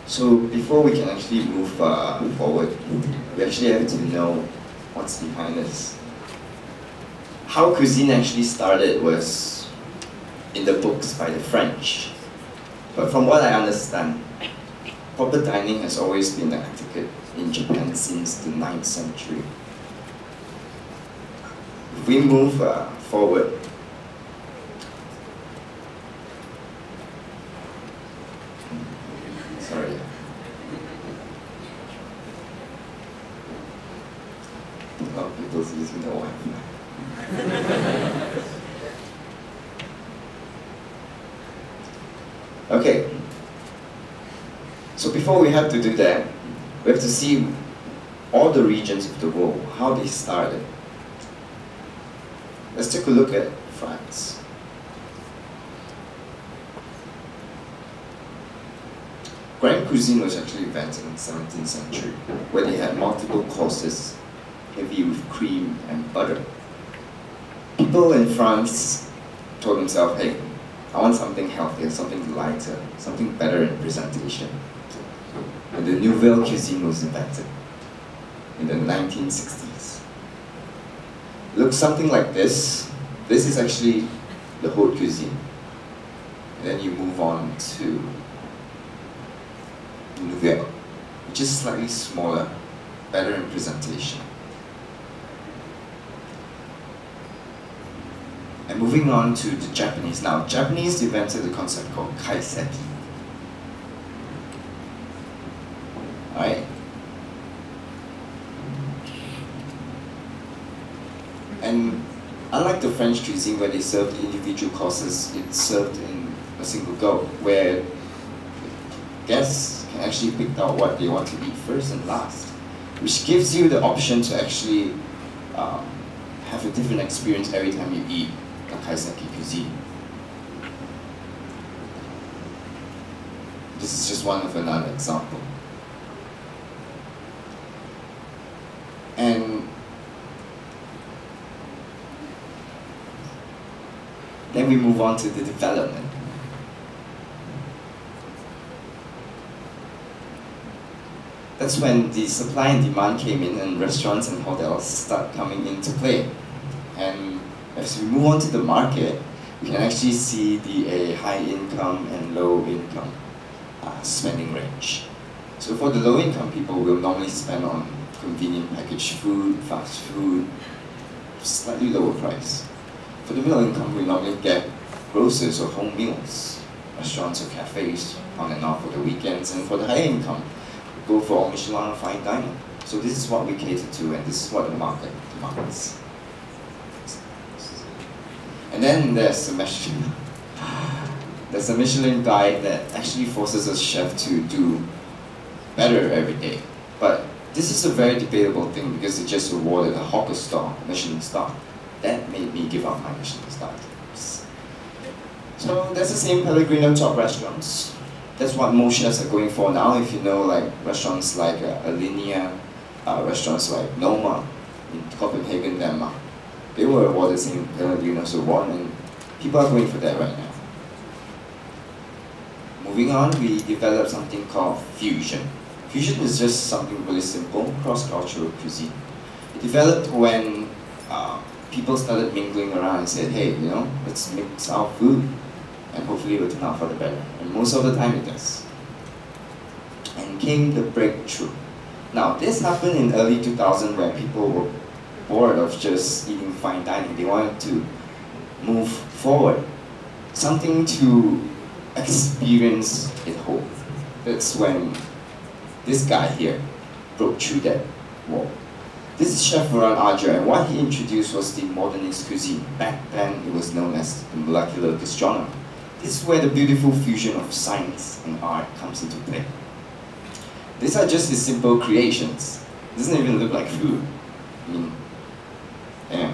So before we can actually move forward, we actually have to know what's behind this. How cuisine actually started was in the books by the French. But from what I understand, proper dining has always been an etiquette in Japan since the 9th century. If we move forward, sorry. A lot of people using the Wi-Fi. Okay. So before we have to do that, we have to see all the regions of the world, how they started. Let's take a look at France. Grand cuisine was actually invented in the 17th century, where they had multiple courses, heavy with cream and butter. People in France told themselves, hey, I want something healthier, something lighter, something better in presentation. And the Nouvelle Cuisine was invented in the 1960s. Looks something like this. This is actually the Haute Cuisine. And then you move on to Nouvelle, which is slightly smaller, better in presentation. And moving on to the Japanese. Now, Japanese invented the concept called kaiseki. Alright? And unlike the French cuisine where they served individual courses, it's served in a single go, where guests can actually pick out what they want to eat first and last, which gives you the option to actually have a different experience every time you eat a kaiseki cuisine. This is just one of another example. And then we move on to the development. That's when the supply and demand came in and restaurants and hotels start coming into play. And as we move on to the market, we can actually see the high income and low income spending range. So for the low income people, will normally spend on convenient packaged food, fast food, slightly lower price. For the middle income, we normally get grocers or home meals, restaurants or cafes on and off for the weekends. And for the higher income, we go for Michelin fine dining. So this is what we cater to, and this is what the market demands. And then there's the Michelin. There's a Michelin guide that actually forces a chef to do better every day. But this is a very debatable thing because it just awarded a hawker star, Michelin-starred. That made me give up my Michelin-starred tips. So that's the same Pellegrino top restaurants. That's what most chefs are going for now. If you know, like restaurants like Alinea, restaurants like Noma in Copenhagen, Denmark, they were awarded the same Pellegrino's award, and people are going for that right now. Moving on, we developed something called fusion. Fusion is just something really simple, cross-cultural cuisine. It developed when people started mingling around and said, hey, you know, let's mix our food and hopefully it will turn out for the better. And most of the time it does. And came the breakthrough. Now, this happened in early 2000 when people were bored of just eating fine dining. They wanted to move forward. Something to experience at home. That's when this guy here broke through that wall. This is Chef Bernardin, and what he introduced was the modernist cuisine. Back then, it was known as the molecular gastronomy. This is where the beautiful fusion of science and art comes into play. These are just his simple creations. It doesn't even look like food. I mean, damn.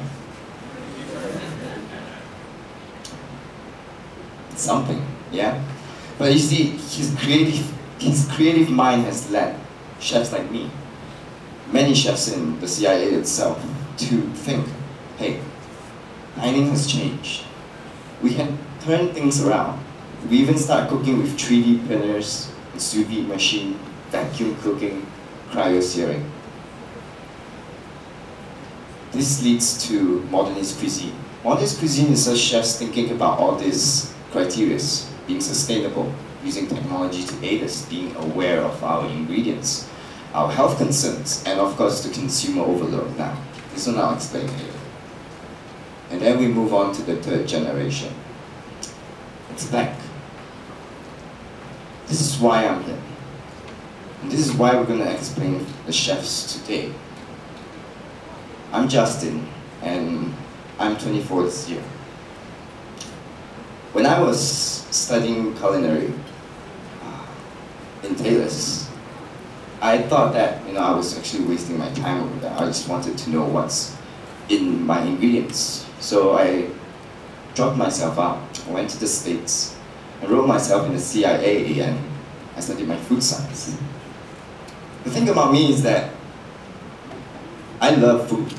It's something, yeah? But you see, his creative mind has led chefs like me, many chefs in the CIA itself, to think, hey, dining has changed. We can turn things around. We even start cooking with 3D printers sous vide machine, vacuum cooking, cryo-searing. This leads to modernist cuisine. Modernist cuisine is us chefs thinking about all these criteria, being sustainable, using technology to aid us, being aware of our ingredients, our health concerns, and of course the consumer overload. Now, this one I'll explain later. And then we move on to the third generation. It's back. This is why I'm here. And this is why we're going to explain the chefs today. I'm Justin, and I'm 24 this year. When I was studying culinary in Taylor's, I thought that I was actually wasting my time over there. I just wanted to know what's in my ingredients. So I dropped myself out. I went to the States. I enrolled myself in the CIA and I studied my food science. The thing about me is that I love food.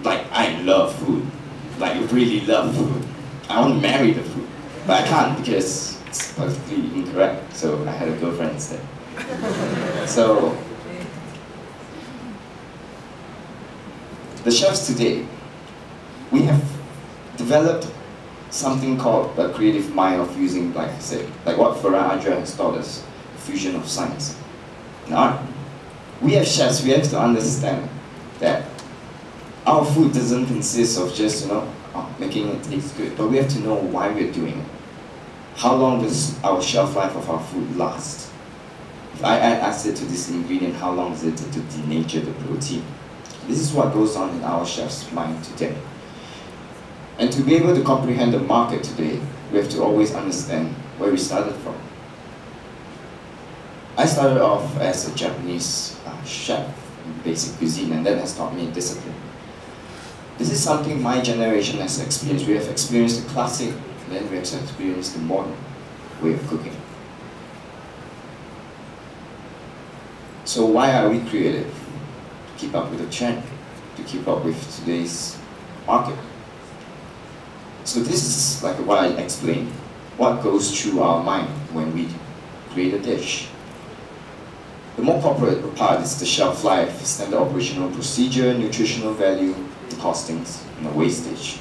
Like, I love food. Like, really love food. I want to marry the food. But I can't because it's politically incorrect. So I had a girlfriend instead. So, the chefs today, we have developed something called the creative mind of using, like I said, like what Farah Adra has taught us, fusion of science and art. We as chefs, we have to understand that our food doesn't consist of just, making it taste good, but we have to know why we're doing it. How long does our shelf life of our food last? If I add acid to this ingredient, how long is it to denature the protein? This is what goes on in our chef's mind today. And to be able to comprehend the market today, we have to always understand where we started from. I started off as a Japanese chef in basic cuisine, and that has taught me discipline. This is something my generation has experienced. We have experienced the classic, then we have experienced the modern way of cooking. So why are we creative? To keep up with the trend, to keep up with today's market. So this is like what I explained, what goes through our mind when we create a dish. The more corporate part is the shelf life, standard operational procedure, nutritional value, the costings, and the wastage.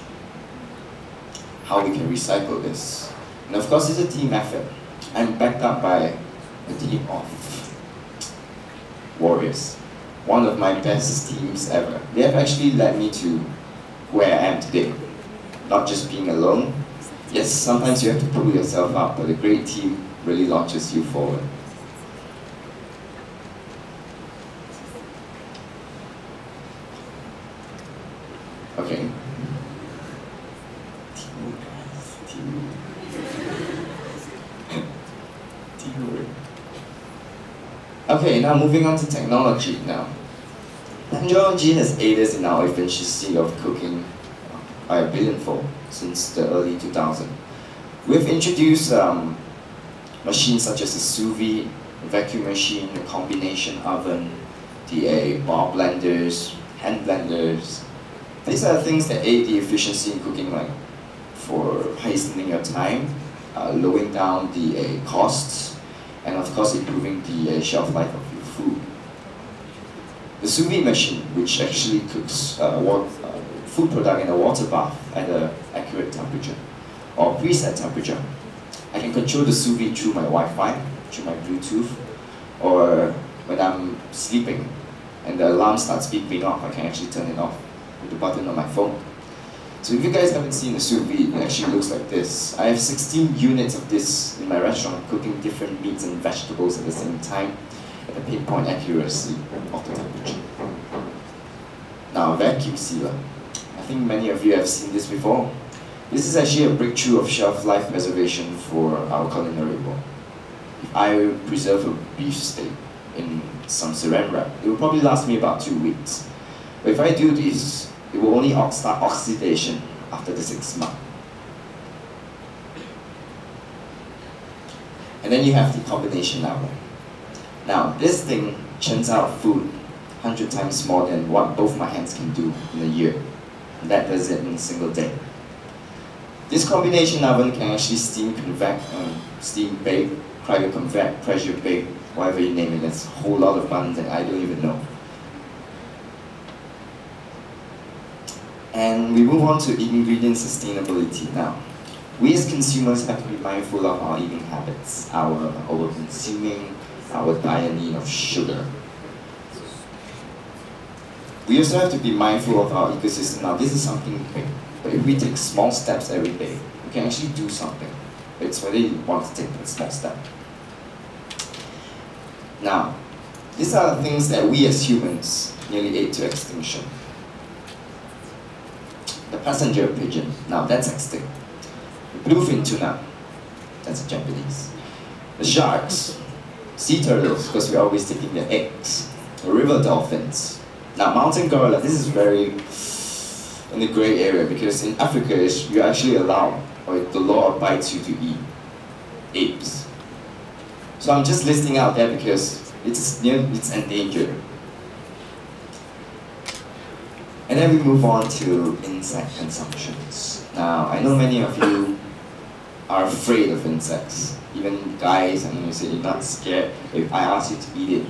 How we can recycle this. And of course, it's a team effort. I'm backed up by a team of warriors. One of my best teams ever. They have actually led me to where I am today. Not just being alone. Yes, sometimes you have to pull yourself up, but a great team really launches you forward. Okay. Teamwork, guys. Teamwork. Okay, now moving on to technology now. Technology has aided us in our efficiency of cooking by a billionfold since the early 2000s. We've introduced machines such as a sous vide, a vacuum machine, a combination oven, the bar blenders, hand blenders. These are things that aid the efficiency in cooking, like for hastening your time, lowering down the costs, and of course improving the shelf life of your food. The sous vide machine, which actually cooks food product in a water bath at an accurate temperature or preset temperature. I can control the sous vide through my Wi-Fi, through my Bluetooth, or when I'm sleeping and the alarm starts beeping off, I can actually turn it off with the button on my phone. So if you guys haven't seen the sous vide, it actually looks like this. I have 16 units of this in my restaurant, cooking different meats and vegetables at the same time at the pinpoint accuracy of the temperature. Now, vacuum sealer. I think many of you have seen this before. This is actually a breakthrough of shelf life preservation for our culinary world. If I preserve a beef steak in some saran wrap, it will probably last me about 2 weeks. But if I do this, it will only start oxidation after the 6th month. And then you have the combination oven. Now, this thing churns out food 100 times more than what both my hands can do in a year. And that does it in a single day. This combination oven can actually steam convect, steam bake, cryo convect, pressure bake, whatever you name it, there's a whole lot of buttons that I don't even know. And we move on to ingredient sustainability now. We as consumers have to be mindful of our eating habits, our over-consuming, our dire need of sugar. We also have to be mindful of our ecosystem. Now, this is something big, but if we take small steps every day, we can actually do something. It's whether you want to take a small step. Now, these are the things that we as humans nearly ate to extinction. The passenger pigeon, now that's extinct. The bluefin tuna, that's Japanese. The sharks, sea turtles, because we're always taking their eggs. The river dolphins. Now mountain gorilla, this is very in the grey area because in Africa you're actually allowed, or the law abides you to eat apes. So I'm just listing out that because it's endangered. And then we move on to insect consumptions. Now, I know many of you are afraid of insects. Even guys, I know you say you're not scared. If I ask you to eat it,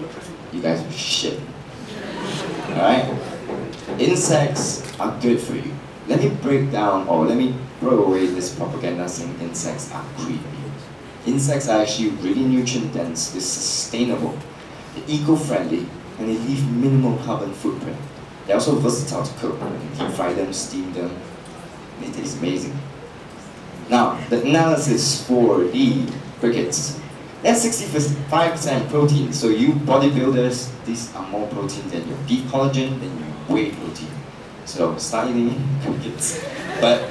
you guys will shit. Alright? Insects are good for you. Let me break down, or let me throw away this propaganda saying insects are creepy. Insects are actually really nutrient dense, they're sustainable, they're eco-friendly, and they leave minimal carbon footprint. They're also versatile to cook. You can deep fry them, steam them. They taste amazing. Now, the analysis for the crickets. That's 65% protein. So you bodybuilders, these are more protein than your beef collagen, than your whey protein. So start eating crickets. But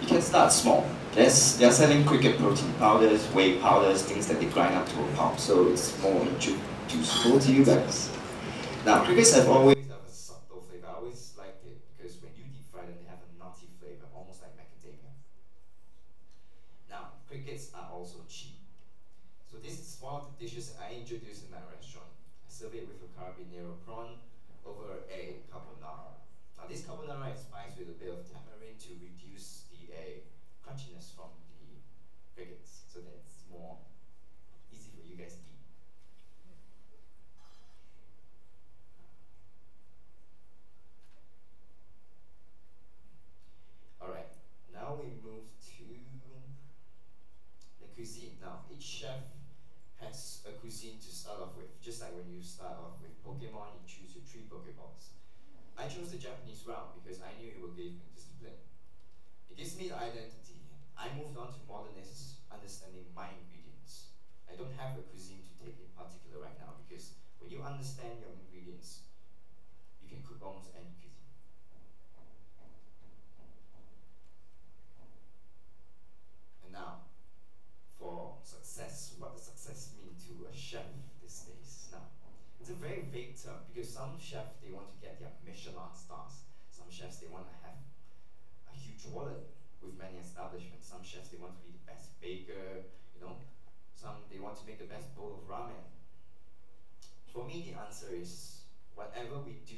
you can start small. They're selling cricket protein powders, whey powders, things that they grind up to a pulp. So it's more introducible to you guys. Now, crickets have always flavor. I always liked it because when you deep fry them, they have a nutty flavor, almost like macadamia. Now, crickets are also cheap. So this is one of the dishes I introduced in my restaurant. I serve it with a carabinero prawn over a carbonara. Now this carbonara is spiced with a bit of tamarind to reduce the crunchiness from the crickets, so that it's more easy for you guys to eat. Alright, now we move to the cuisine. Now, each chef has a cuisine to start off with. Just like when you start off with Pokemon, you choose your 3 Pokeballs. I chose the Japanese route because I knew it would give me discipline. It gives me the identity. I moved on to modernist, understanding my ingredients. I don't have a cuisine to take in particular right now because when you understand your ingredients, you can cook almost any cuisine. And now, for success, what does success mean to a chef these days? Now, it's a very vague term because some chefs, they want to get their Michelin stars. Some chefs, they want to have a huge wallet with many establishments. Some chefs, they want to be the best baker, you know. Some, they want to make the best bowl of ramen. For me, the answer is whatever we do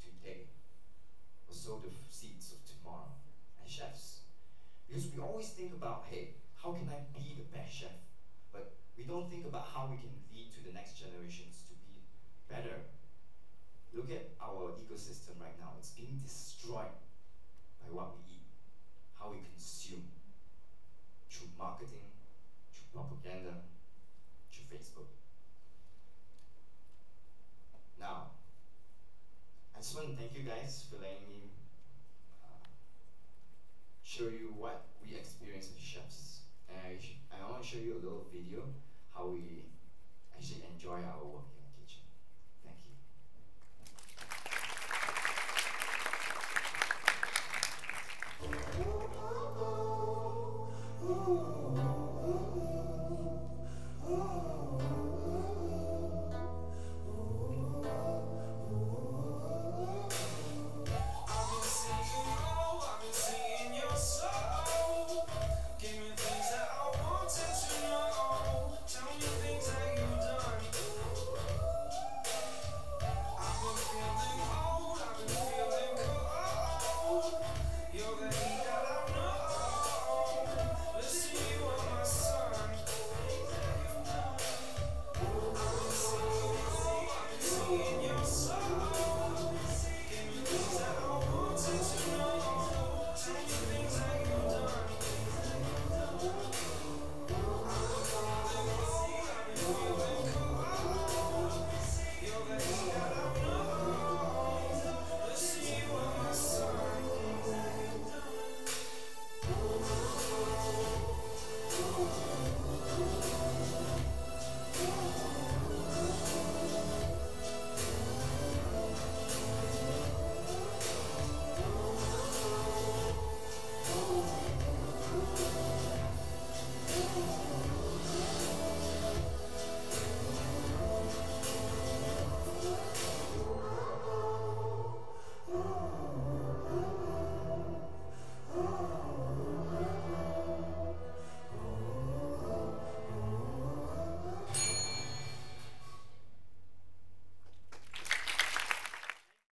today will sow the seeds of tomorrow as chefs. Because we always think about, hey, how can I be the best chef? But we don't think about how we can lead to the next generations to be better. Look at our ecosystem right now. It's being destroyed by what we eat, how we consume, through marketing, through propaganda, through Facebook. Now, I just want to thank you guys for letting me show you what we experience as chefs. And I want to show you a little video how we actually enjoy our work.